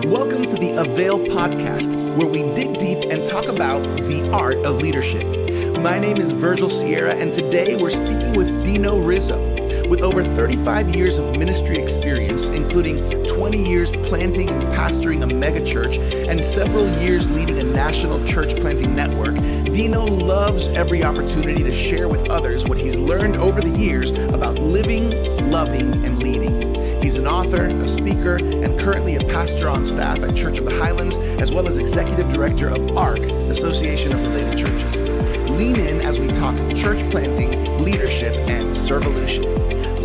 Welcome to the Avail podcast, where we dig deep and talk about the art of leadership. My name is Virgil Sierra, and today we're speaking with Dino Rizzo. With over 35 years of ministry experience, including 20 years planting and pastoring a megachurch and several years leading a national church planting network, Dino loves every opportunity to share with others what he's learned over the years about living, loving, and leading. He's an author, a speaker, and currently a pastor on staff at Church of the Highlands, as well as executive director of ARC, Association of Related Churches. Lean in as we talk church planting, leadership, and Servolution.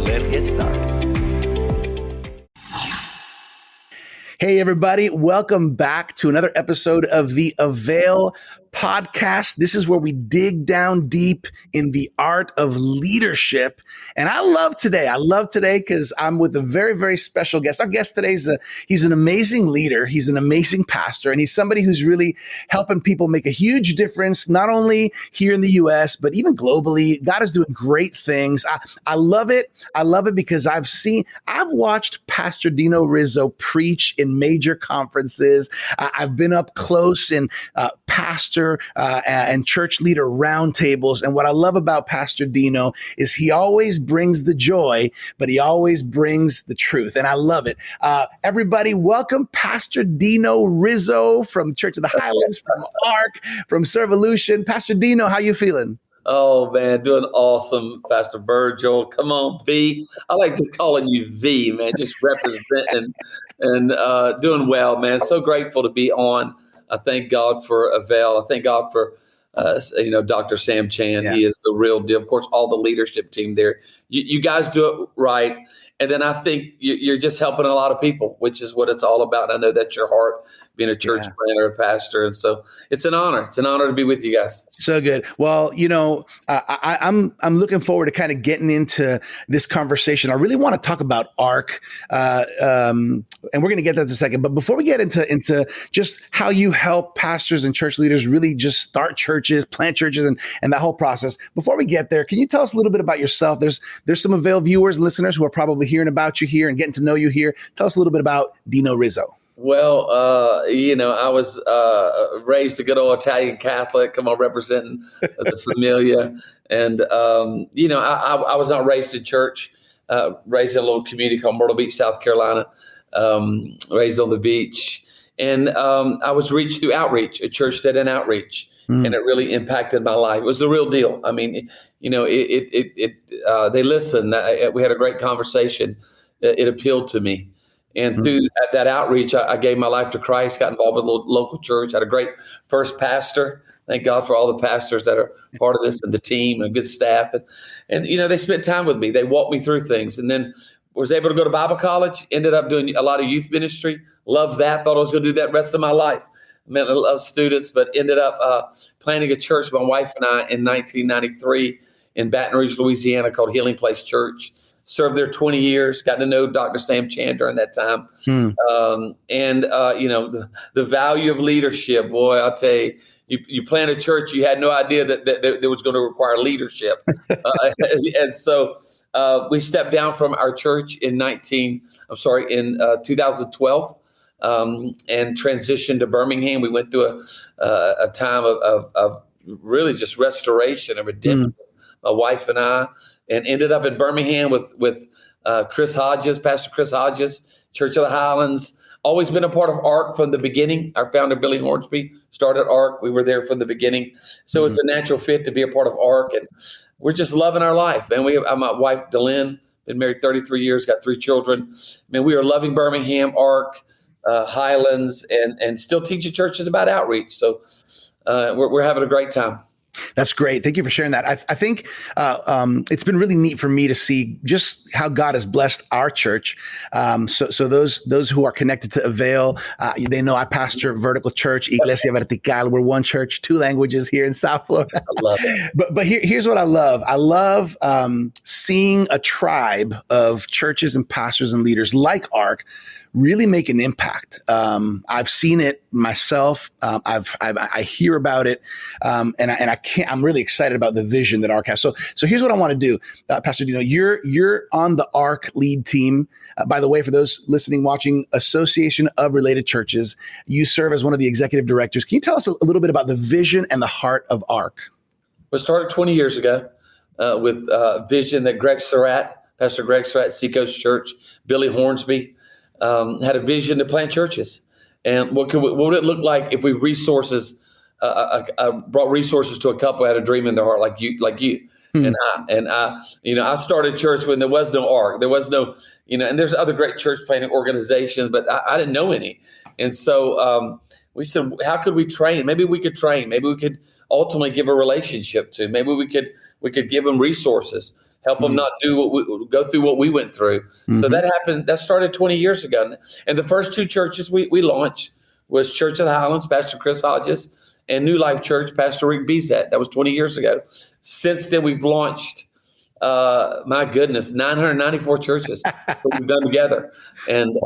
Let's get started. Hey, everybody. Welcome back to another episode of the Avail podcast. This is where we dig down deep in the art of leadership. And I love today because I'm with a very, very special guest. Our guest today he's an amazing leader. He's an amazing pastor, and he's somebody who's really helping people make a huge difference, not only here in the U.S., but even globally. God is doing great things. I love it. I love it because I've watched Pastor Dino Rizzo preach in major conferences. I've been up close in pastor and church leader roundtables. And what I love about Pastor Dino is he always brings the joy, but he always brings the truth. And I love it. Everybody, welcome Pastor Dino Rizzo from Church of the Highlands, from ARC, from Servolution. Pastor Dino, how you feeling? Oh, man, doing awesome, Pastor Virgil. Come on, V. I like to calling you V, man, just representing and doing well, man. So grateful to be on. I thank God for Avail. I thank God for, Dr. Sam Chan. Yeah. He is the real deal. Of course, all the leadership team there. You guys do it right. And then I think you're just helping a lot of people, which is what it's all about. I know that's your heart, being a church planter, a pastor. And so it's an honor. It's an honor to be with you guys. So good. Well, I'm looking forward to kind of getting into this conversation. I really want to talk about ARC, and we're going to get that in a second. But before we get into just how you help pastors and church leaders really just start churches, plant churches, and that whole process, before we get there, can you tell us a little bit about yourself? There's some Avail viewers and listeners who are probably hearing about you here and getting to know you here. Tell us a little bit about Dino Rizzo. Well, I was raised a good old Italian Catholic. I'm representing the familia. And, I was not raised in church, raised in a little community called Myrtle Beach, South Carolina, raised on the beach. And I was reached through outreach, a church that in outreach. And it really impacted my life. It was the real deal. I mean, they listened. We had a great conversation. It appealed to me. And through that outreach, I gave my life to Christ, got involved with a local church, had a great first pastor. Thank God for all the pastors that are part of this and the team and good staff. And they spent time with me. They walked me through things. And then was able to go to Bible college, ended up doing a lot of youth ministry. Loved that. Thought I was going to do that the rest of my life. Met a lot of students, but ended up planting a church, my wife and I, in 1993 in Baton Rouge, Louisiana, called Healing Place Church. Served there 20 years, got to know Dr. Sam Chan during that time. The value of leadership, boy, I'll tell you, you plant a church, you had no idea that was going to require leadership. And so we stepped down from our church in 2012. And transitioned to Birmingham. We went through a time of really just restoration and redemption, my wife and I, and ended up in Birmingham with Chris Hodges, Pastor Chris Hodges, Church of the Highlands. Always been a part of ARC from the beginning. Our founder, Billy Hornsby, started ARC. We were there from the beginning. So it's a natural fit to be a part of ARC. And we're just loving our life. And my wife, Delynn, been married 33 years, got 3 children. Man, we are loving Birmingham, ARC, Highlands, and still teaching churches about outreach. So we're having a great time. That's great. Thank you for sharing that. I think it's been really neat for me to see just how God has blessed our church. So those who are connected to Avail, they know I pastor Vertical Church, Iglesia Vertical. We're one church, 2 languages here in South Florida. I love it. But here's what I love. I love seeing a tribe of churches and pastors and leaders like ARC really make an impact. I've seen it myself. I hear about it, and I can't. I'm really excited about the vision that ARC has. So here's what I want to do, Pastor Dino. You're on the ARC lead team. By the way, for those listening, watching, Association of Related Churches, you serve as one of the executive directors. Can you tell us a little bit about the vision and the heart of ARC? We started 20 years ago with vision that Pastor Greg Surratt, Seacoast Church, Billy Hornsby had a vision to plant churches. And what would it look like if we brought resources to a couple who had a dream in their heart, like you. And I started church when there was no ARC. There was no, and there's other great church planting organizations, but I didn't know any. And so we said, how could we train? Maybe we could train. Maybe we could ultimately give a relationship to. Maybe we could give them resources, help them not go through what we went through. So that happened. That started 20 years ago. And the first two churches we launched was Church of the Highlands, Pastor Chris Hodges, and New Life Church, Pastor Rick Bezat. That was 20 years ago. Since then, we've launched, 994 churches that we've done together. And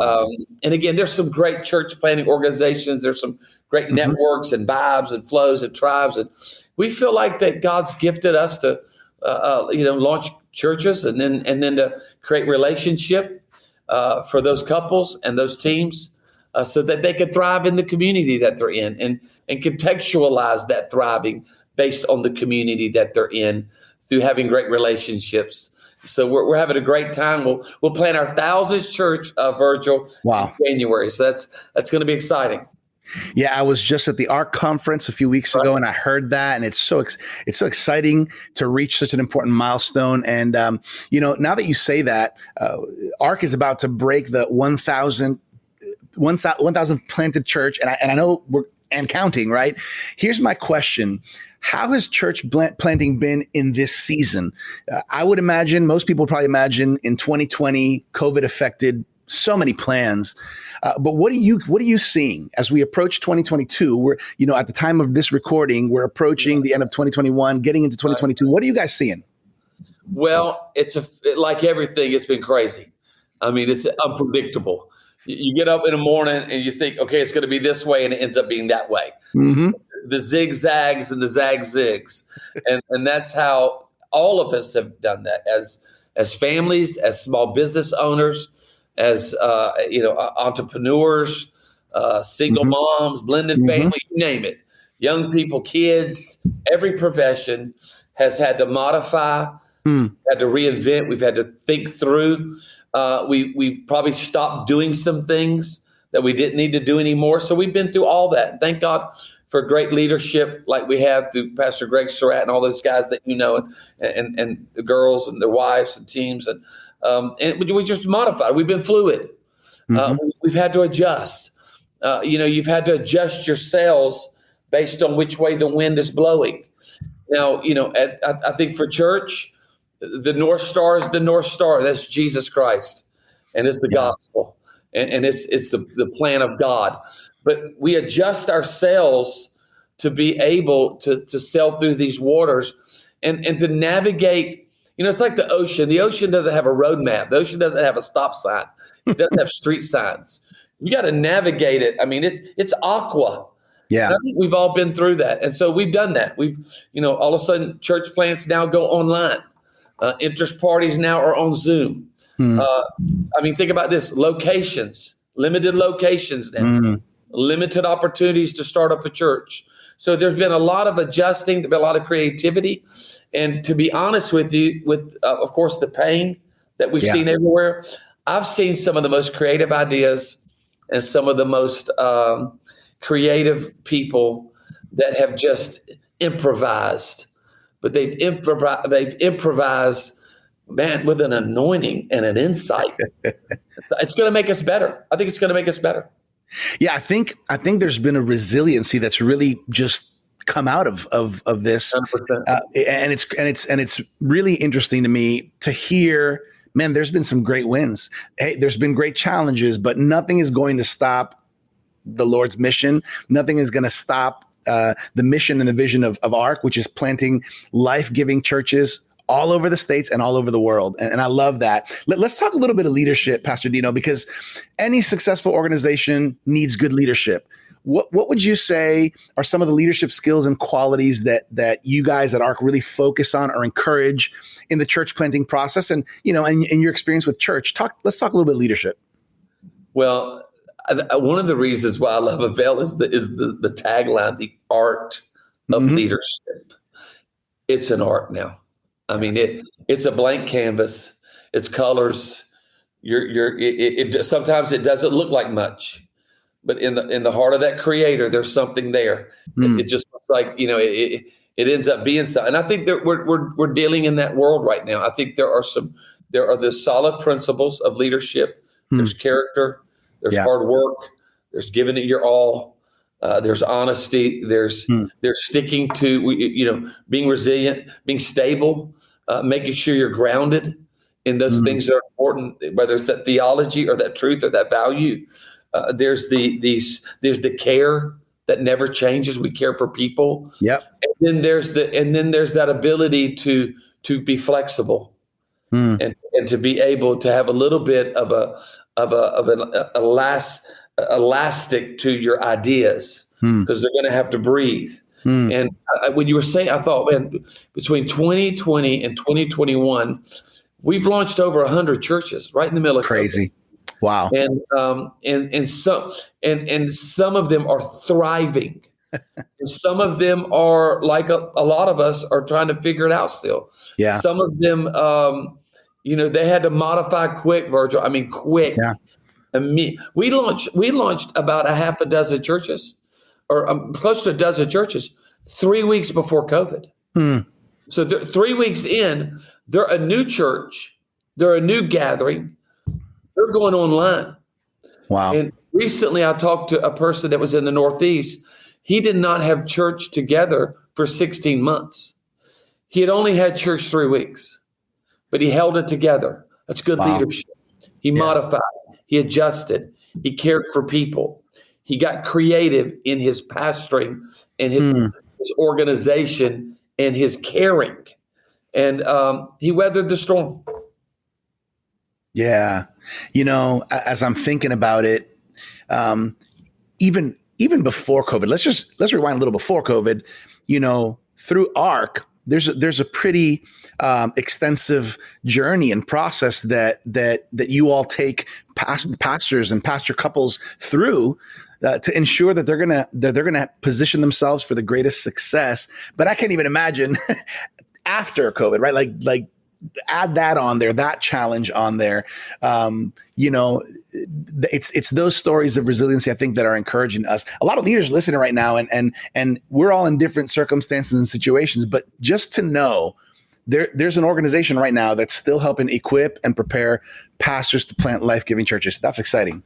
again, there's some great church planting organizations. There's some great networks and vibes and flows and tribes. And we feel like that God's gifted us to, launch churches and then to create relationship for those couples and those teams. So that they could thrive in the community that they're in and contextualize that thriving based on the community that they're in through having great relationships. So we're having a great time. We'll plan our 1,000th church, Virgil, in January. So that's going to be exciting. Yeah, I was just at the ARC conference a few weeks ago, and I heard that, and it's so exciting to reach such an important milestone. And now that you say that, ARC is about to break the 1,000 planted church, and I know we're counting, right? Here's my question. How has church planting been in this season? I would imagine, most people probably imagine in 2020, COVID affected so many plans. But what are you seeing as we approach 2022? We're, at the time of this recording, we're approaching the end of 2021, getting into 2022. What are you guys seeing? Well, like everything, it's been crazy. I mean, it's unpredictable. You get up in the morning and you think, okay, it's going to be this way, and it ends up being that way. The zigzags and the zag-zigs. And that's how all of us have done that as families, as small business owners, as entrepreneurs, single moms, blended family, you name it. Young people, kids, every profession has had to modify, had to reinvent. We've had to think through. We've probably stopped doing some things that we didn't need to do anymore. So we've been through all that. Thank God for great leadership like we have through Pastor Greg Surratt and all those guys that and the girls and their wives and teams. And we just modified. We've been fluid. We've had to adjust. You've had to adjust your sails based on which way the wind is blowing. Now, I think for church, the North Star is the North Star. That's Jesus Christ. And it's the gospel. And it's the plan of God. But we adjust our sails to be able to sail through these waters and to navigate. It's like the ocean. The ocean doesn't have a roadmap. The ocean doesn't have a stop sign. It doesn't have street signs. You got to navigate it. I mean, it's aqua. Yeah. And I think we've all been through that. And so we've done that. We've, all of a sudden church plants now go online. Interest parties now are on Zoom. Think about this. Locations, limited locations now, limited opportunities to start up a church. So there's been a lot of adjusting, there's been a lot of creativity. And to be honest with you, with, of course, the pain that we've seen everywhere, I've seen some of the most creative ideas and some of the most creative people that have just improvised. But they've improvised, man, with an anointing and an insight. It's going to make us better. I think it's going to make us better. Yeah, I think there's been a resiliency that's really just come out of this, and it's really interesting to me to hear. Man, there's been some great wins. Hey, there's been great challenges, but nothing is going to stop the Lord's mission. Nothing is going to stop the mission and the vision of ARC, which is planting life-giving churches all over the States and all over the world. And I love that. Let's talk a little bit of leadership, Pastor Dino, because any successful organization needs good leadership. What would you say are some of the leadership skills and qualities that you guys at ARC really focus on or encourage in the church planting process? And, and in your experience with church, let's talk a little bit of leadership. Well, one of the reasons why I love Avail is the tagline, the art of leadership. It's an art now. I mean, it's a blank canvas. It's colors. Sometimes it doesn't look like much. But in the heart of that creator, there's something there. It just looks like, it ends up being something. And I think that we're dealing in that world right now. I think there are the solid principles of leadership. There's character, there's hard work, there's giving it your all, there's honesty, there's sticking to, being resilient, being stable, making sure you're grounded in those things that are important, whether it's that theology or that truth or that value. There's the care that never changes. We care for people. Yep. And then there's that ability to be flexible and to be able to have a little bit of an elastic to your ideas because they're going to have to breathe. And when you were saying, I thought, man, between 2020 and 2021, we've launched over 100 churches right in the middle of crazy. COVID. Wow. And some of them are thriving. And some of them are like a lot of us are trying to figure it out still. Yeah. Some of them, they had to modify quick, Virgil. I mean, quick. Yeah. We launched about a half a dozen churches or close to a dozen churches 3 weeks before COVID. So 3 weeks in, they're a new church. They're a new gathering. They're going online. Wow. And recently I talked to a person that was in the Northeast. He did not have church together for 16 months. He had only had church 3 weeks, but he held it together. That's good leadership. He modified, he adjusted, he cared for people. He got creative in his pastoring and his organization and his caring. And he weathered the storm. Yeah. As I'm thinking about it, even before COVID, let's rewind a little before COVID, through ARC, there's a pretty extensive journey and process that you all take pastors and pastor couples through to ensure that they're gonna position themselves for the greatest success. But I can't even imagine after COVID, right? Like add that on there, that challenge on there. It's those stories of resiliency, I think, that are encouraging us. A lot of leaders listening right now, and we're all in different circumstances and situations, but just to know there's an organization right now that's still helping equip and prepare pastors to plant life-giving churches. That's exciting.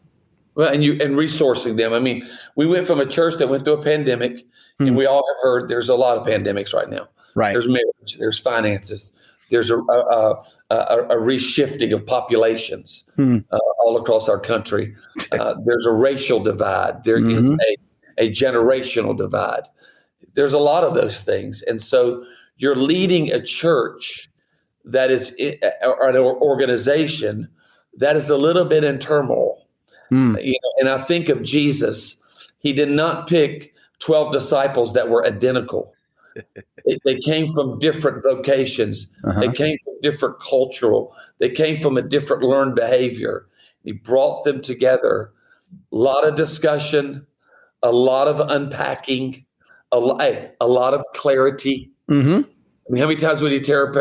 Well, and resourcing them. I mean, we went from a church that went through a pandemic, and we all have heard there's a lot of pandemics right now. Right. There's marriage, there's finances, there's a reshifting of populations all across our country. There's a racial divide. There is a generational divide. There's a lot of those things. And so you're leading a church that is, or an organization that is a little bit in turmoil. And I think of Jesus. He did not pick 12 disciples that were identical. They came from different vocations. They came from different cultural. They came from a different learned behavior. He brought them together. A lot of discussion, a lot of unpacking, a lot of clarity. I mean, how many times would he tell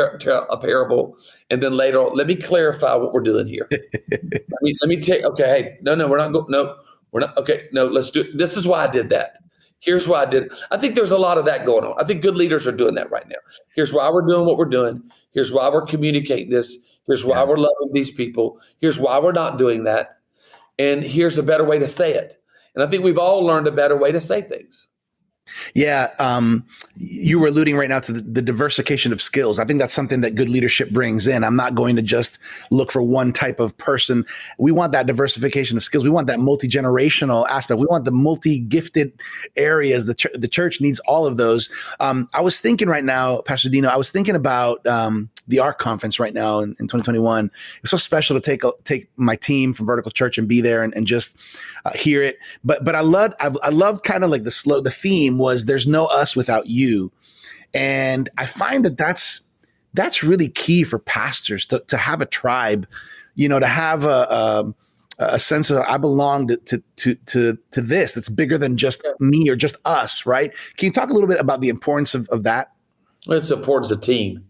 a parable and then later on, let me clarify what we're doing here. let me take, okay, hey, no, we're not, okay, no, let's do it. This is why I did that. Here's why I did it. I think there's a lot of that going on. I think good leaders are doing that right now. Here's why we're doing what we're doing. Here's why we're communicating this. Here's why we're loving these people. Here's why we're not doing that. And here's a better way to say it. And I think we've all learned a better way to say things. Yeah. You were alluding right now to the diversification of skills. I think that's something that good leadership brings in. I'm not going to just look for one type of person. We want that diversification of skills. We want that multi-generational aspect. We want the multi-gifted areas. The church needs all of those. I was thinking right now, Pastor Dino, I was thinking about the ARC conference right now in 2021. It's so special to take my team from Vertical Church and be there and just hear it. But I loved kind of like the theme was there's no us without you. And I find that's really key for pastors to have a tribe, to have a sense of I belong to this. That's bigger than just me or just us, right? Can you talk a little bit about the importance of that? Well, it's importance of team.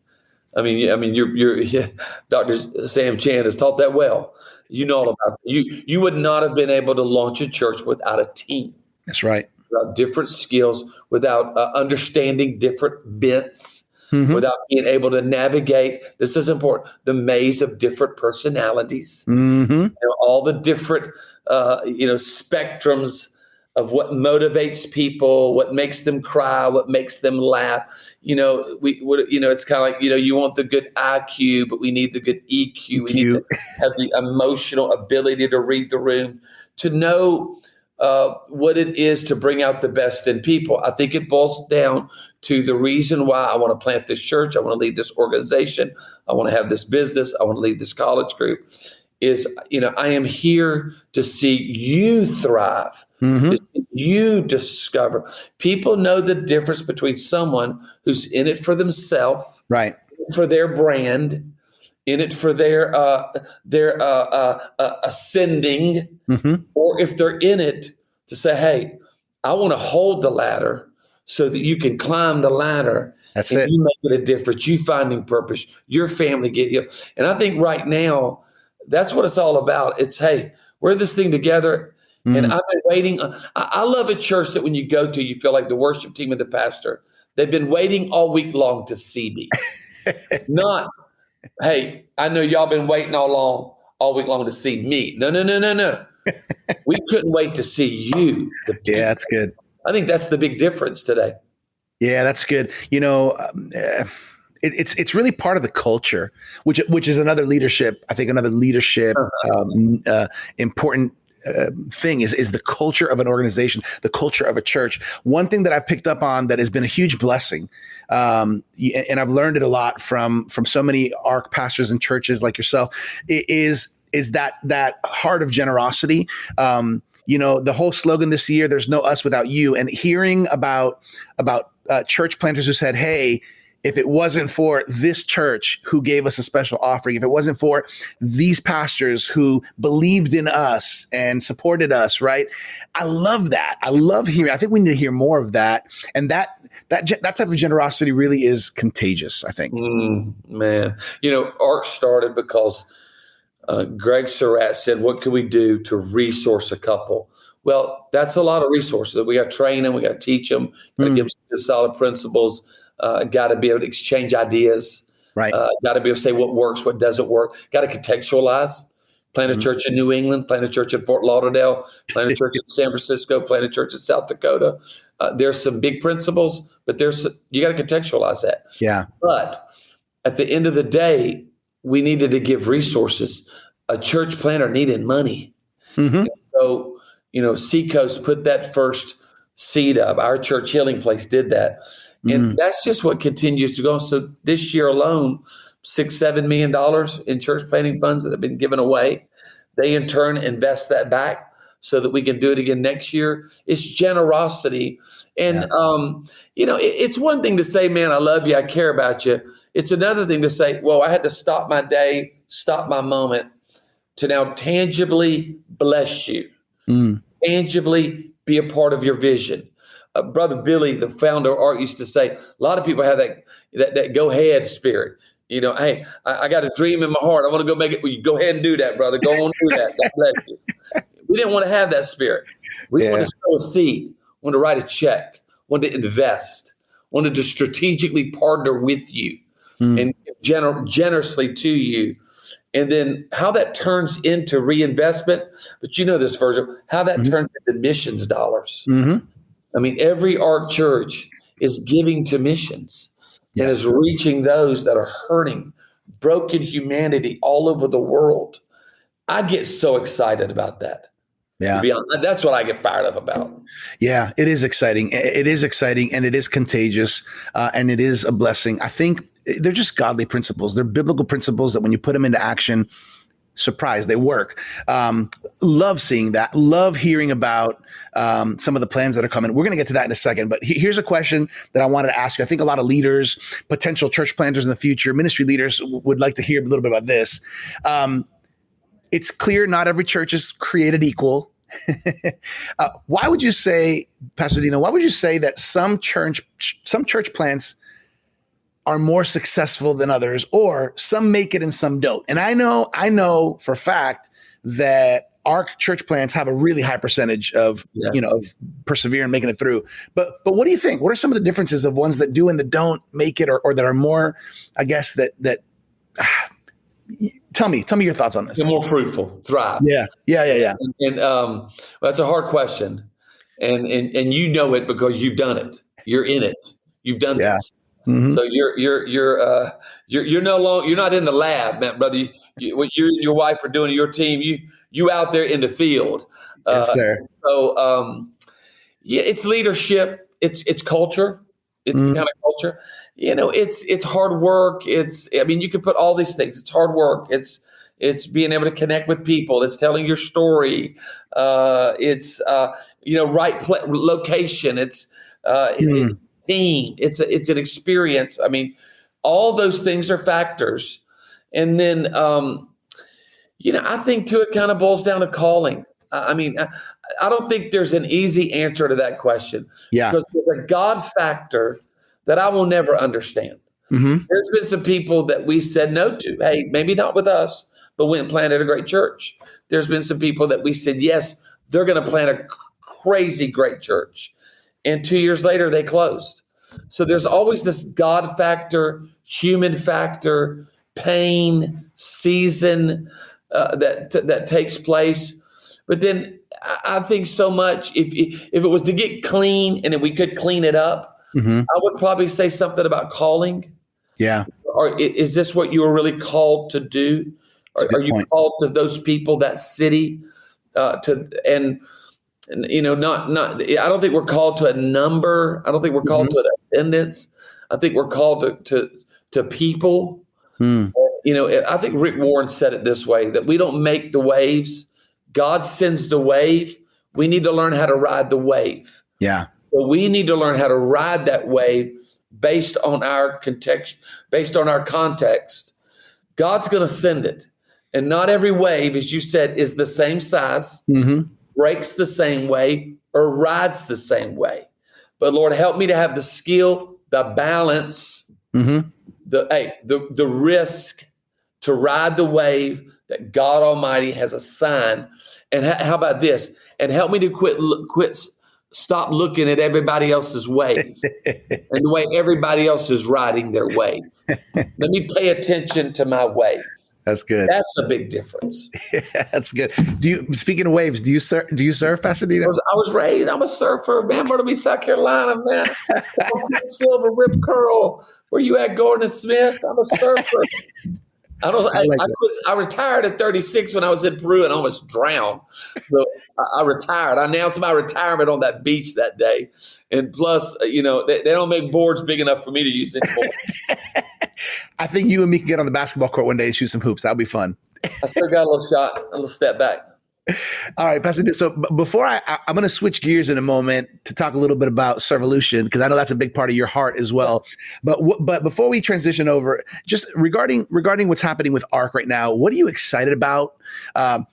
I mean, you're Dr. Sam Chan has taught that well. You know all about it. You would not have been able to launch a church without a team. That's right. Without different skills, without understanding different bents, without being able to navigate, this is important, the maze of different personalities, all the different, spectrums of what motivates people, what makes them cry, what makes them laugh. It's kind of like, you want the good IQ, but we need the good EQ. We need to have the emotional ability to read the room, to know what it is to bring out the best in people. I think it boils down to the reason why I want to plant this church. I want to lead this organization. I want to have this business. I want to lead this college group is, I am here to see you thrive, to see you discover. People know the difference between someone who's in it for themselves, right, for their brand, in it for their ascending, or if they're in it to say, hey, I want to hold the ladder so that you can climb the ladder. That's and it. You make it a difference. You finding purpose. Your family get you. And I think right now, that's what it's all about. It's, hey, we're this thing together. And I've been waiting. I love a church that when you go to, you feel like the worship team and the pastor, they've been waiting all week long to see me. Not, hey, I know y'all been waiting all week long to see me. No. We couldn't wait to see you. Yeah, that's good. I think that's the big difference today. Yeah, that's good. It's really part of the culture, which is another leadership. I think another leadership important thing is the culture of an organization, the culture of a church. One thing that I've picked up on that has been a huge blessing, and I've learned it a lot from so many ARC pastors and churches like yourself, is that heart of generosity. The whole slogan this year, there's no us without you, and hearing about church planters who said, hey, if it wasn't for this church who gave us a special offering, if it wasn't for these pastors who believed in us and supported us, right? I love that. I love hearing. I think we need to hear more of that. And that type of generosity really is contagious, I think. Man, ARC started because Greg Surratt said, what can we do to resource a couple? Well, that's a lot of resources. We got to train them. We got to teach them. Got to give them solid principles. Got to be able to exchange ideas. Right. Got to be able to say what works, what doesn't work. Got to contextualize. Plant a church in New England. Plant a church in Fort Lauderdale. Plant a church in San Francisco. Plant a church in South Dakota. There's some big principles, but you got to contextualize that. Yeah. But at the end of the day, we needed to give resources. A church planter needed money. So, Seacoast put that first seed up. Our church Healing Place did that. And that's just what continues to go. So this year alone, $6-7 million in church planting funds that have been given away. They in turn invest that back so that we can do it again next year. It's generosity. And, it's one thing to say, man, I love you. I care about you. It's another thing to say, well, I had to stop my day, stop my moment to now tangibly bless you, tangibly be a part of your vision. Brother Billy, the founder of ARC, used to say, a lot of people have that go ahead spirit. Hey, I got a dream in my heart. I want to go make it. Well, you go ahead and do that, brother. Go on, do that. God bless you. We didn't want to have that spirit. We wanted to sow a seed, wanted to write a check, wanted to invest, wanted to strategically partner with you and give generously to you. And then how that turns into reinvestment, but this, Virgil, how that turns into missions dollars. I mean, every ARC church is giving to missions and is reaching those that are hurting, broken humanity all over the world. I get so excited about that. Yeah. To be honest, that's what I get fired up about. Yeah, it is exciting. It is exciting and it is contagious and it is a blessing. I think they're just godly principles. They're biblical principles that when you put them into action, surprise, they work. Love seeing that. Love hearing about some of the plans that are coming. We're going to get to that in a second. But here's a question that I wanted to ask you. I think a lot of leaders, potential church planters in the future, ministry leaders would like to hear a little bit about this. It's clear not every church is created equal. Why would you say, Pastor Dino, why would you say that some church plants are more successful than others, or some make it and some don't? And I know for a fact that our church plants have a really high percentage of, of persevering, making it through. But what do you think? What are some of the differences of ones that do and that don't make it, or that are more, I guess, that tell me your thoughts on this. They're more fruitful, thrive. Yeah. And that's a hard question. And you know it because you've done it. You're in it. You've done this. Mm-hmm. So you're no longer, you're not in the lab, man, brother. What you and your wife are doing to your team, you out there in the field. Yes, sir. So it's leadership. It's culture. It's kind of culture. It's hard work. You could put all these things. It's hard work. It's being able to connect with people. It's telling your story. It's location. It's team. It's an experience. All those things are factors. And then, I think too, it kind of boils down to calling. I don't think there's an easy answer to that question. Yeah. Because there's a God factor that I will never understand. Mm-hmm. There's been some people that we said no to. Hey, maybe not with us, but went and planted a great church. There's been some people that we said, yes, they're going to plant a crazy great church. And 2 years later, they closed. So there's always this God factor, human factor, pain, season that takes place. But then I think so much, if it was to get clean and if we could clean it up, mm-hmm. I would probably say something about calling. Yeah. Or is this what you were really called to do? Are you called to those people, that city, not, I don't think we're called to a number. I don't think we're called to an attendance. I think we're called to people. I think Rick Warren said it this way, that we don't make the waves. God sends the wave. We need to learn how to ride the wave. Yeah. So we need to learn how to ride that wave based on our context, based on our context. God's going to send it. And not every wave, as you said, is the same size, breaks the same way, or rides the same way. But Lord, help me to have the skill, the balance, the risk to ride the wave that God Almighty has assigned. And how about this? And help me to stop looking at everybody else's wave and the way everybody else is riding their wave. Let me pay attention to my wave. That's good. That's a big difference. Yeah, that's good. Speaking of waves, do you surf, Pastor Dino? I was raised. I'm a surfer, man. Born to be South Carolina, man. Silver Rip Curl. Where you at, Gordon Smith? I'm a surfer. I retired at 36 when I was in Peru and almost drowned. So I retired. I announced my retirement on that beach that day. And plus, they don't make boards big enough for me to use anymore. I think you and me can get on the basketball court one day and shoot some hoops. That'll be fun. I still got a little shot, a little step back. All right, Pastor. So before I'm going to switch gears in a moment to talk a little bit about Servolution, because I know that's a big part of your heart as well. But before we transition over, just regarding what's happening with ARC right now, what are you excited about?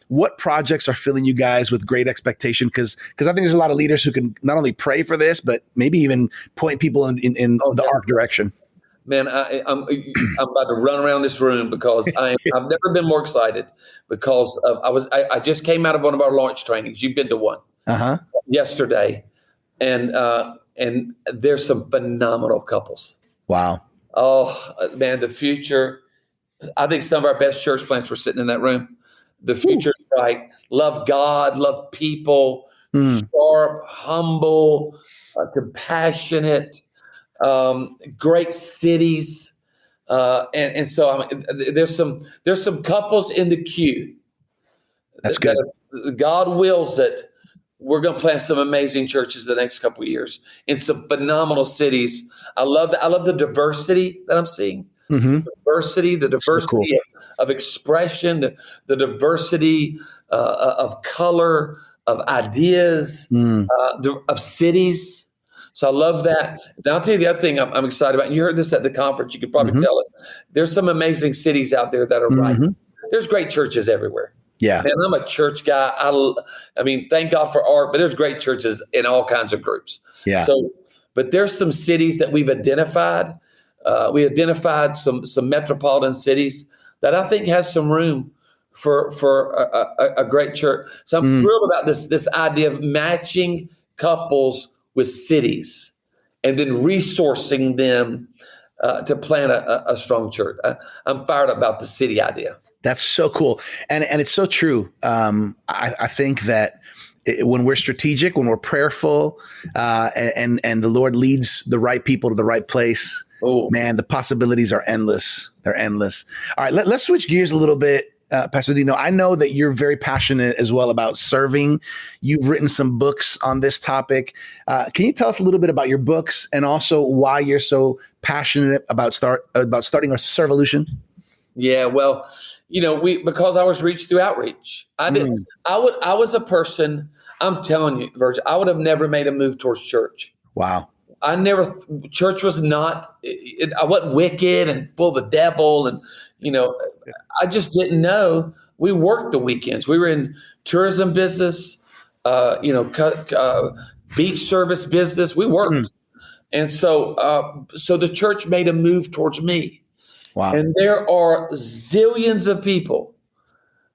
What projects are filling you guys with great expectation? Because I think there's a lot of leaders who can not only pray for this, but maybe even point people in the ARC direction. Man, I'm about to run around this room because I've never been more excited because I just came out of one of our launch trainings. You've been to one yesterday, and there's some phenomenal couples. Wow! Oh man, the future. I think some of our best church plants were sitting in that room. The future's bright. Love God, love people, sharp, humble, compassionate. Great cities, and so there's some couples in the queue. That's good. God wills that we're going to plant some amazing churches the next couple of years in some phenomenal cities. I love the diversity that I'm seeing. Mm-hmm. The So cool. diversity of expression, the diversity of color, of ideas, Mm. of cities. So I love that. Now I'll tell you the other thing I'm excited about. And you heard this at the conference. You could probably Mm-hmm. tell it. There's some amazing cities out there that are right. Mm-hmm. There's great churches everywhere. Yeah. Man, I'm a church guy. I mean, thank God for art, but there's great churches in all kinds of groups. Yeah. So, but there's some cities that we've identified. We identified some metropolitan cities that I think has some room for a great church. So I'm Mm. thrilled about this idea of matching couples with cities and then resourcing them to plant a strong church. I'm fired up about the city idea. That's so cool. And it's so true. I think that when we're strategic, when we're prayerful, and the Lord leads the right people to the right place, Oh, man, the possibilities are endless. They're endless. All right, let's switch gears a little bit. Pastor Dino, I know that you're very passionate as well about serving. You've written some books on this topic. Can you tell us a little bit about your books and also why you're so passionate about starting a Servolution? yeah. Well, because I was reached through outreach. I did. Mm. I was a person. I'm telling you, Virgil, I would have never made a move towards church. Wow. Church was not, I wasn't wicked and full of the devil. And, I just didn't know. We worked the weekends. We were in tourism business, beach service business. We worked. Mm. And so the church made a move towards me. Wow. And there are zillions of people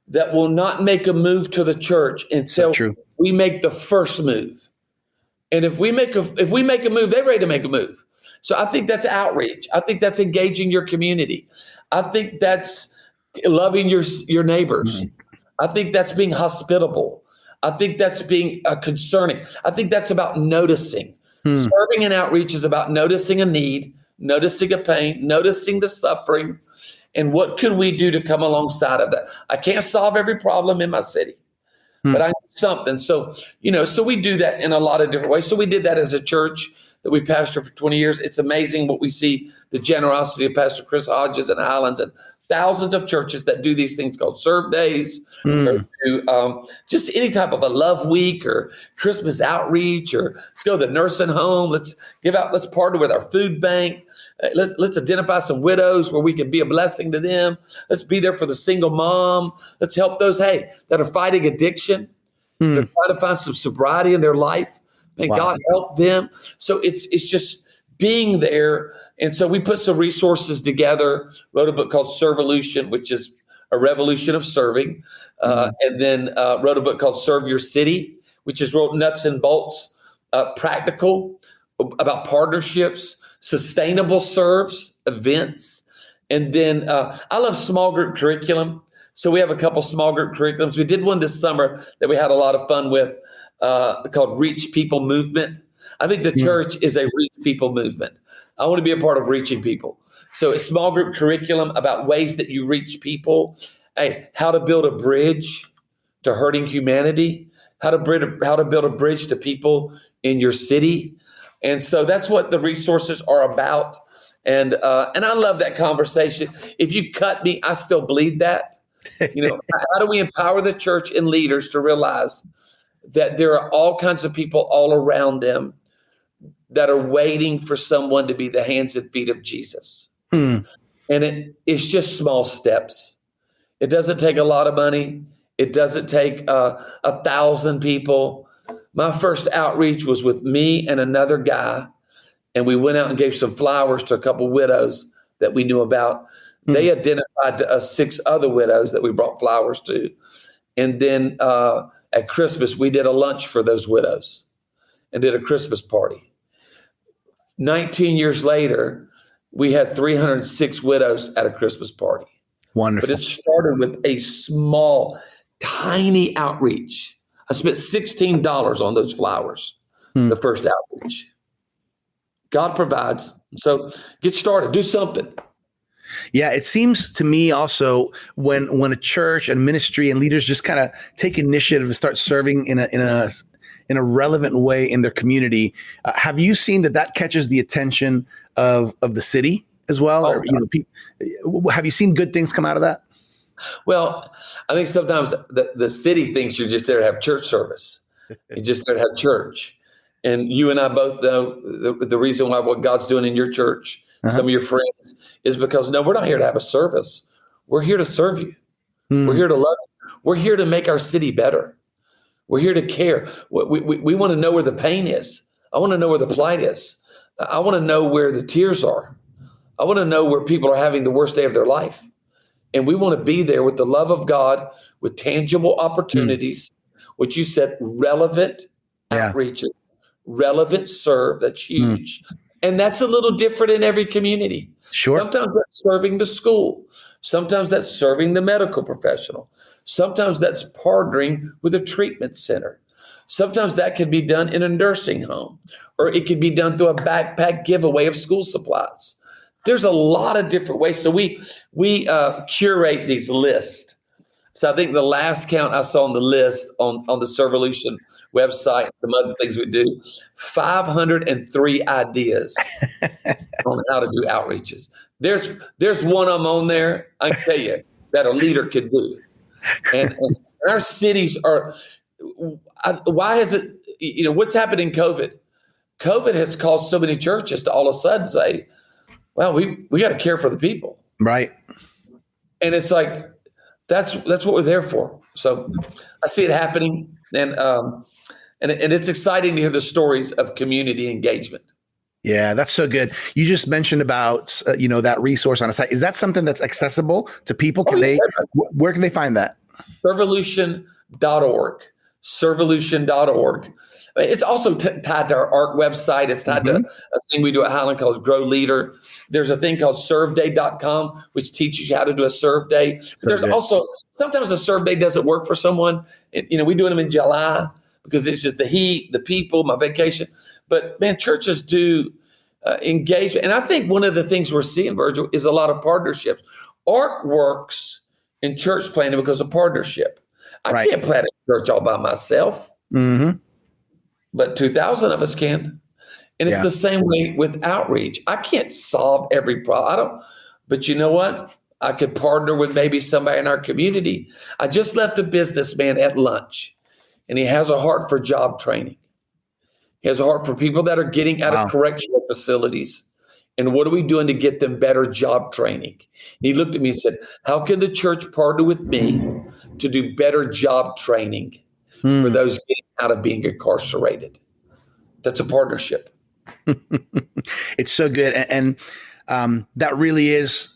that will not make a move to the church until we make the first move. And if we make a move, they're ready to make a move. So I think that's outreach. I think that's engaging your community. I think that's loving your neighbors. I think that's being hospitable. I think that's being concerning. I think that's about noticing. Serving and outreach is about noticing a need, noticing a pain, noticing the suffering, and what can we do to come alongside of that? I can't solve every problem in my city, but I need something. So, so we do that in a lot of different ways. So we did that as a church that we pastored for 20 years. It's amazing what we see, the generosity of Pastor Chris Hodges and Highlands and thousands of churches that do these things called serve days, or do just any type of a love week or Christmas outreach, or let's go to the nursing home. Let's partner with our food bank. Let's identify some widows where we can be a blessing to them. Let's be there for the single mom. Let's help those, that are fighting addiction. They're trying to find some sobriety in their life. May God help them. So it's just being there. And so we put some resources together, wrote a book called Servolution, which is a revolution of serving. And then wrote a book called Serve Your City, which is wrote nuts and bolts, practical, about partnerships, sustainable serves, events. And then I love small group curriculum. So we have a couple small group curriculums. We did one this summer that we had a lot of fun with, called Reach People Movement. I think the church is a reach people movement. I want to be a part of reaching people. So a small group curriculum about ways that you reach people. Hey, how to build a bridge to hurting humanity, how to build a bridge to people in your city. And so that's what the resources are about. And I love that conversation. If you cut me, I still bleed that. How do we empower the church and leaders to realize that there are all kinds of people all around them that are waiting for someone to be the hands and feet of Jesus. And it's just small steps. It doesn't take a lot of money. It doesn't take 1,000 people. My first outreach was with me and another guy, and we went out and gave some flowers to a couple widows that we knew about. They identified to us 6 other widows that we brought flowers to. And then at Christmas, we did a lunch for those widows and did a Christmas party. 19 years later, we had 306 widows at a Christmas party. Wonderful. But it started with a small, tiny outreach. I spent $16 on those flowers, the first outreach. God provides. So get started. Do something. Yeah, it seems to me also when a church and ministry and leaders just kind of take initiative to start serving in a relevant way in their community. Have you seen that catches the attention of the city? as well? Oh, Or, have you seen good things come out of that? well, I think sometimes the city thinks you're just there to have church service. You're just there to have church. And you and I both know the reason why what God's doing in your church, Uh-huh. some of your friends, is because, no, we're not here to have a service. We're here to serve you. We're here to love you. We're here to make our city better. We're here to care. We want to know where the pain is. I want to know where the plight is. I want to know where the tears are. I want to know where people are having the worst day of their life. And we want to be there with the love of God, with tangible opportunities, what you said, relevant outreach, relevant serve. That's huge. And that's a little different in every community. Sure. Sometimes that's serving the school. Sometimes that's serving the medical professional. Sometimes that's partnering with a treatment center. Sometimes that can be done in a nursing home, or it can be done through a backpack giveaway of school supplies. There's a lot of different ways. So we curate these lists. So I think the last count I saw on the list on the Servolution website, some other things we do, 503 ideas on how to do outreaches. There's one of them on there, I can tell you, that a leader could do. And our cities are, why is it, what's happened in COVID? COVID has caused so many churches to all of a sudden say, well, we got to care for the people. Right. And it's like, that's what we're there for. So I see it happening. And it's exciting to hear the stories of community engagement. Yeah, that's so good. You just mentioned about, that resource on a site. Is that something that's accessible to people? Where can they find that? Servolution.org. Servolution.org. It's also tied to our ARC website. It's tied to a thing we do at Highland called Grow Leader. There's a thing called serveday.com, which teaches you how to do a serve day. So there's also, sometimes a serve day doesn't work for someone. We do them in July because it's just the heat, the people, my vacation. But man, churches do engage. And I think one of the things we're seeing, Virgil, is a lot of partnerships. ARC works in church planning because of partnership. I can't plant a church all by myself. But 2,000 of us can. And it's the same way with outreach. I can't solve every problem. But you know what? I could partner with maybe somebody in our community. I just left a businessman at lunch, and he has a heart for job training. He has a heart for people that are getting out of correctional facilities. And what are we doing to get them better job training? And he looked at me and said, how can the church partner with me to do better job training for those getting out of being incarcerated? That's a partnership. It's so good. And that really is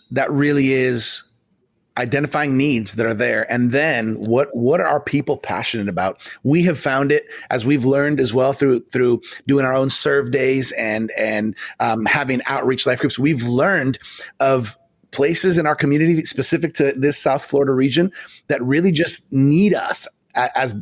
identifying needs that are there. And then what are our people passionate about? We have found it, as we've learned as well through doing our own serve days and having outreach life groups. We've learned of places in our community specific to this South Florida region that really just need us, as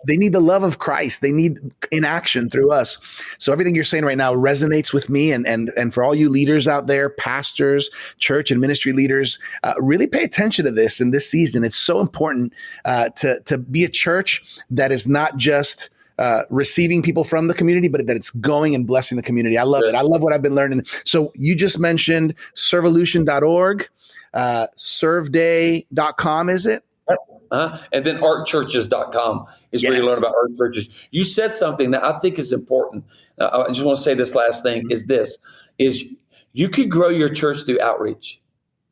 they need the love of Christ. They need in action through us. So everything you're saying right now resonates with me. And for all you leaders out there, pastors, church and ministry leaders, really pay attention to this in this season. It's so important to be a church that is not just receiving people from the community, but that it's going and blessing the community. I love it. I love what I've been learning. So you just mentioned servolution.org, serveday.com, is it? And then artchurches.com is where you learn about art churches. You said something that I think is important. I just want to say this last thing is you could grow your church through outreach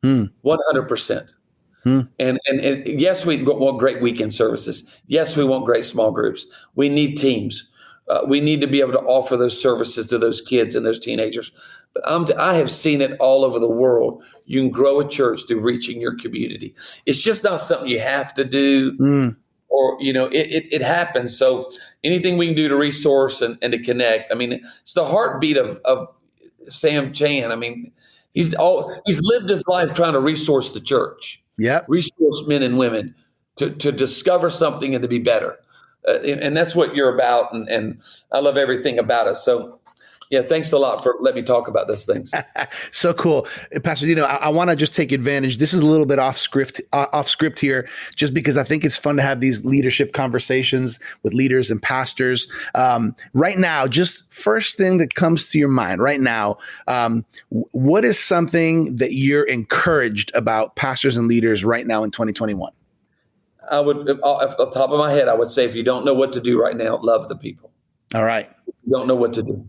100%. And yes, we want great weekend services. Yes, we want great small groups. We need teams. We need to be able to offer those services to those kids and those teenagers. But I have seen it all over the world. You can grow a church through reaching your community. It's just not something you have to do, or it happens. So anything we can do to resource and to connect. I mean, it's the heartbeat of Sam Chan. I mean, he's lived his life trying to resource the church. Resource men and women to discover something and to be better. And that's what you're about. And I love everything about it. So Yeah, thanks a lot for letting me talk about those things. So cool. Pastor Dino, I want to just take advantage. This is a little bit off script here, just because I think it's fun to have these leadership conversations with leaders and pastors. Right now, just first thing that comes to your mind right now, what is something that you're encouraged about pastors and leaders right now in 2021? I would, off the top of my head, I would say, if you don't know what to do right now, love the people. All right. You don't know what to do.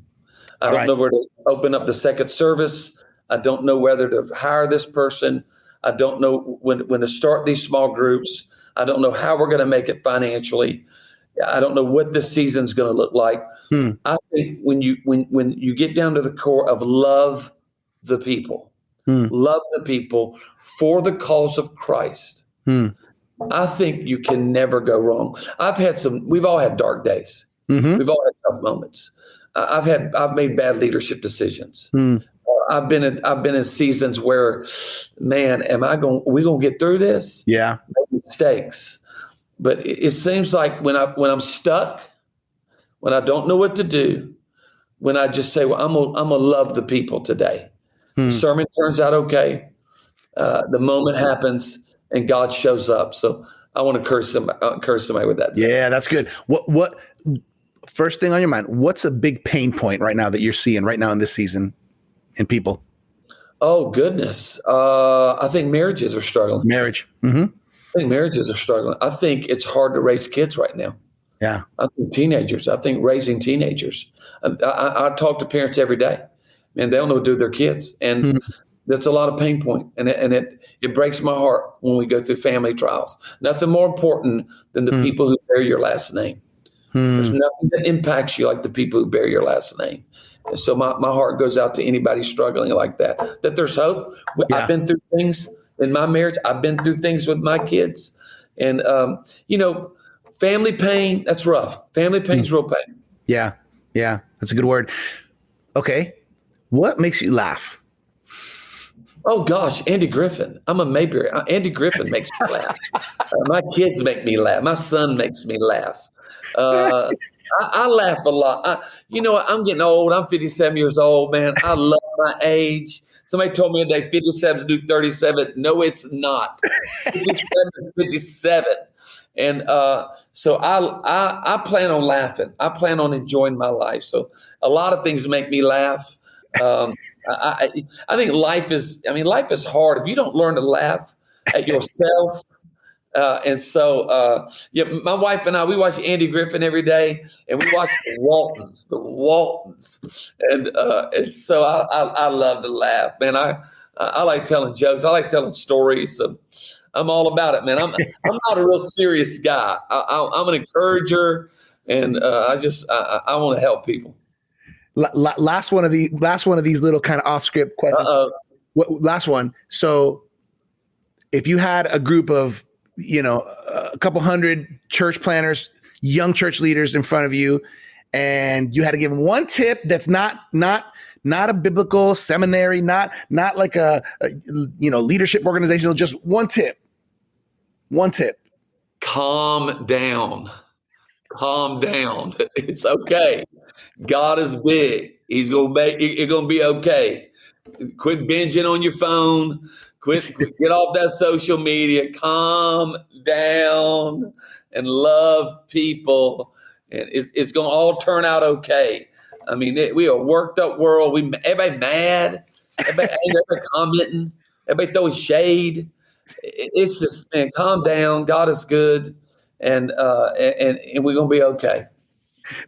I All don't right. know where to open up the second service. I don't know whether to hire this person. I don't know when to start these small groups. I don't know how we're going to make it financially. I don't know what this season's going to look like. I think when you get down to the core of love the people, love the people for the cause of Christ, I think you can never go wrong. We've all had dark days. We've all had tough moments. I've made bad leadership decisions. I've been in seasons where, man, we gonna get through this? Yeah. Mistakes. But it seems like when I'm stuck, when I don't know what to do, when I just say, well, I'm gonna love the people today. The sermon turns out okay. The moment happens and God shows up. So I want to encourage somebody with that. Yeah, that's good. What first thing on your mind, what's a big pain point right now that you're seeing right now in this season in people? Oh, goodness. I think marriages are struggling. Marriage. I think marriages are struggling. I think it's hard to raise kids right now. Yeah. I think raising teenagers. I talk to parents every day, and they don't know what to do with their kids. And that's a lot of pain point. And it breaks my heart when we go through family trials. Nothing more important than the people who bear your last name. There's nothing that impacts you like the people who bear your last name. And so my heart goes out to anybody struggling like that there's hope. Yeah. I've been through things in my marriage. I've been through things with my kids. And, family pain, that's rough. Family pain's real pain. Yeah. Yeah. That's a good word. Okay. What makes you laugh? Oh, gosh, Andy Griffin. I'm a Mayberry. Andy Griffin makes me laugh. My kids make me laugh. My son makes me laugh. I laugh a lot. I'm getting old. I'm 57 years old, man. I love my age. Somebody told me today 57 is new 37. No, it's not. 57 is 57. And so I plan on laughing. I plan on enjoying my life. So a lot of things make me laugh. I think life is hard. If you don't learn to laugh at yourself, my wife and I, we watch Andy Griffin every day, and we watch the Waltons, and so I love to laugh, man. I like telling jokes. I like telling stories. So I'm all about it, man. I'm not a real serious guy. I'm an encourager, and I want to help people. Last one of these little kind of off script questions. Last one. So if you had a group of, a couple hundred church planners, young church leaders in front of you, and you had to give them one tip that's not a biblical seminary, not like a leadership organizational, just one tip. Calm down. It's okay. God is big. He's going to make it going to be okay. Quit binging on your phone. Quit get off that social media. Calm down and love people. And it's going to all turn out okay. I mean, we are a worked up world. Everybody mad. Everybody commenting. Everybody throwing shade. It's just, man, calm down. God is good. And we're going to be okay.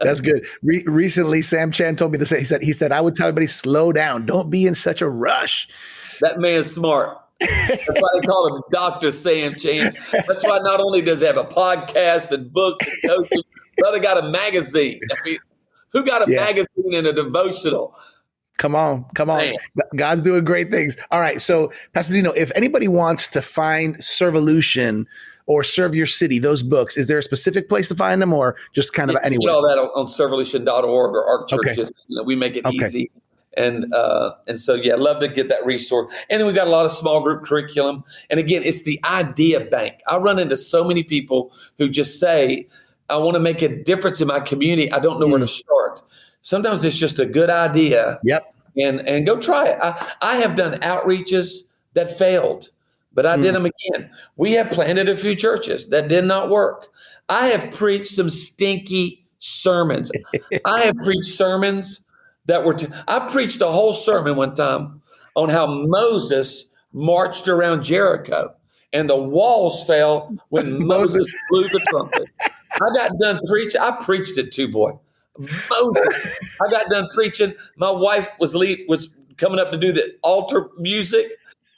That's good. Recently, Sam Chan told me to say, he said, I would tell everybody, slow down. Don't be in such a rush. That man's smart. That's why they call him Dr. Sam Chan. That's why not only does he have a podcast and books and coaching, brother got a magazine. I mean, who got a magazine and a devotional? Come on. Man. God's doing great things. All right. So, Pastor Dino, if anybody wants to find Servolution or Serve Your City, those books, is there a specific place to find them, or just kind of anywhere? You get all that on servolution.org or our churches. Okay. We make it easy. And so, I'd love to get that resource. And then we've got a lot of small group curriculum. And again, it's the idea bank. I run into so many people who just say, I want to make a difference in my community. I don't know where to start. Sometimes it's just a good idea. Yep. And go try it. I have done outreaches that failed, but I did them again. We have planted a few churches that did not work. I have preached some stinky sermons. I have preached sermons that were, I preached a whole sermon one time on how Moses marched around Jericho and the walls fell when Moses blew the trumpet. I got done preaching. I preached it too, boy. Moses. I got done preaching. My wife was coming up to do the altar music.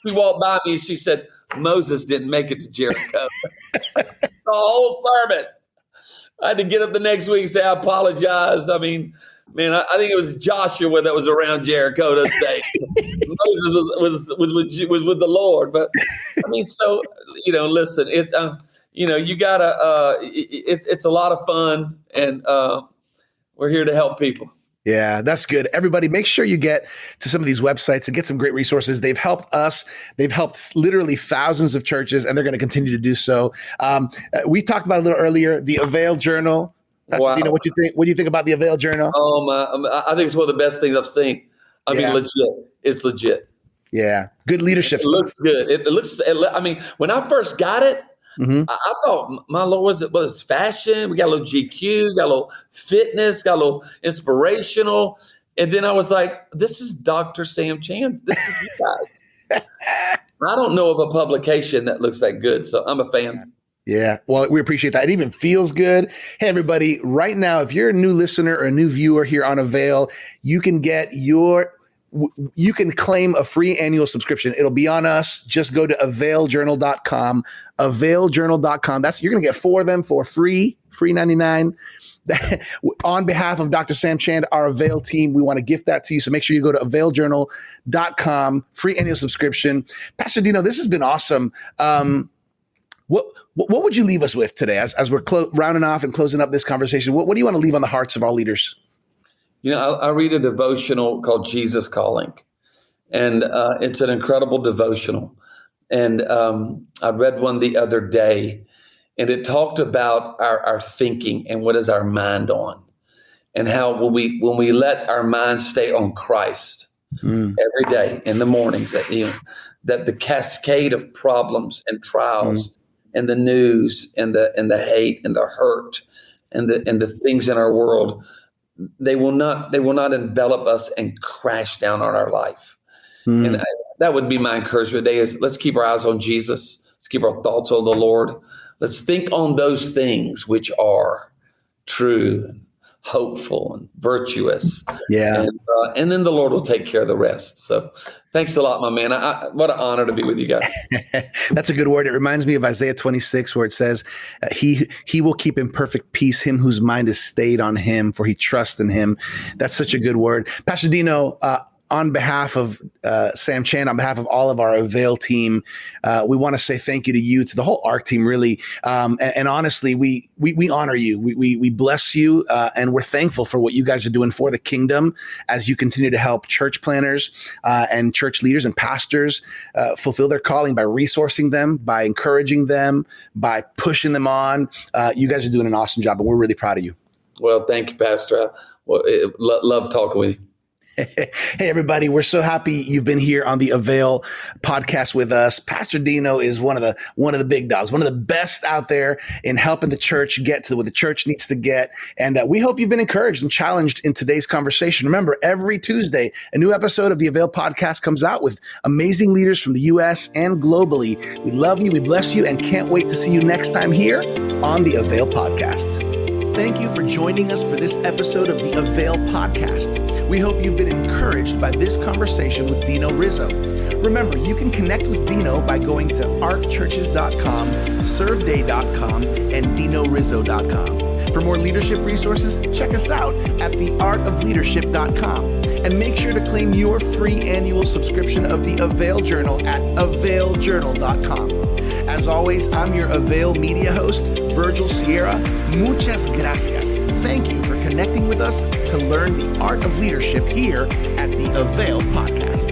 She walked by me and she said, Moses didn't make it to Jericho. The whole sermon. I had to get up the next week and say, I apologize. I mean, man, I think it was Joshua that was around Jericho that day. Moses was with the Lord. But I mean, so, listen, you gotta, it's a lot of fun, and we're here to help people. Yeah, that's good. Everybody, make sure you get to some of these websites and get some great resources. They've helped us. They've helped literally thousands of churches, and they're going to continue to do so. We talked about it a little earlier, the Avail Journal. Wow. What do you think about the Avail Journal? I think it's one of the best things I've seen. I mean, legit. It's legit. Yeah, good leadership. It looks good. It looks. I mean, when I first got it, I thought, my Lord, was fashion? We got a little GQ, got a little fitness, got a little inspirational. And then I was like, this is Dr. Sam Chan. This is you guys. I don't know of a publication that looks that good, so I'm a fan. Yeah, well, we appreciate that. It even feels good. Hey, everybody, right now, if you're a new listener or a new viewer here on Avail, you can claim a free annual subscription. It'll be on us. Just go to availjournal.com, availjournal.com. You're going to get 4 of them for free $99. On behalf of Dr. Sam Chand, our Avail team, we want to gift that to you. So make sure you go to availjournal.com, free annual subscription. Pastor Dino, this has been awesome. What would you leave us with today as we're rounding off and closing up this conversation? What do you want to leave on the hearts of our leaders? I read a devotional called Jesus Calling, and it's an incredible devotional. And I read one the other day, and it talked about our thinking and what is our mind on, and how when we let our mind stay on Christ every day in the mornings, that the cascade of problems and trials and the news and the hate and the hurt and the things in our world, they will not envelop us and crash down on our life. And that would be my encouragement today is let's keep our eyes on Jesus. Let's keep our thoughts on the Lord. Let's think on those things which are true and hopeful and virtuous. Yeah. And then the Lord will take care of the rest. So thanks a lot, my man. What an honor to be with you guys. That's a good word. It reminds me of Isaiah 26, where it says, he will keep in perfect peace him whose mind is stayed on him, for he trusts in him. That's such a good word. Pastor Dino, on behalf of Sam Chan, on behalf of all of our Avail team, we want to say thank you to you, to the whole ARC team, really. And honestly, we honor you. We bless you, and we're thankful for what you guys are doing for the kingdom as you continue to help church planners and church leaders and pastors fulfill their calling by resourcing them, by encouraging them, by pushing them on. You guys are doing an awesome job, and we're really proud of you. Well, thank you, Pastor. Love talking with you. Hey, everybody, we're so happy you've been here on the Avail podcast with us. Pastor Dino is one of the big dogs, one of the best out there in helping the church get to what the church needs to get. And we hope you've been encouraged and challenged in today's conversation. Remember, every Tuesday, a new episode of the Avail podcast comes out with amazing leaders from the U.S. and globally. We love you, we bless you, and can't wait to see you next time here on the Avail podcast. Thank you for joining us for this episode of the Avail podcast. We hope you've been encouraged by this conversation with Dino Rizzo. Remember, you can connect with Dino by going to arcchurches.com, serveday.com, and dinorizzo.com. For more leadership resources, check us out at theartofleadership.com. And make sure to claim your free annual subscription of the Avail Journal at availjournal.com. As always, I'm your Avail media host, Virgil Sierra. Muchas gracias. Thank you for connecting with us to learn the art of leadership here at the Avail Podcast.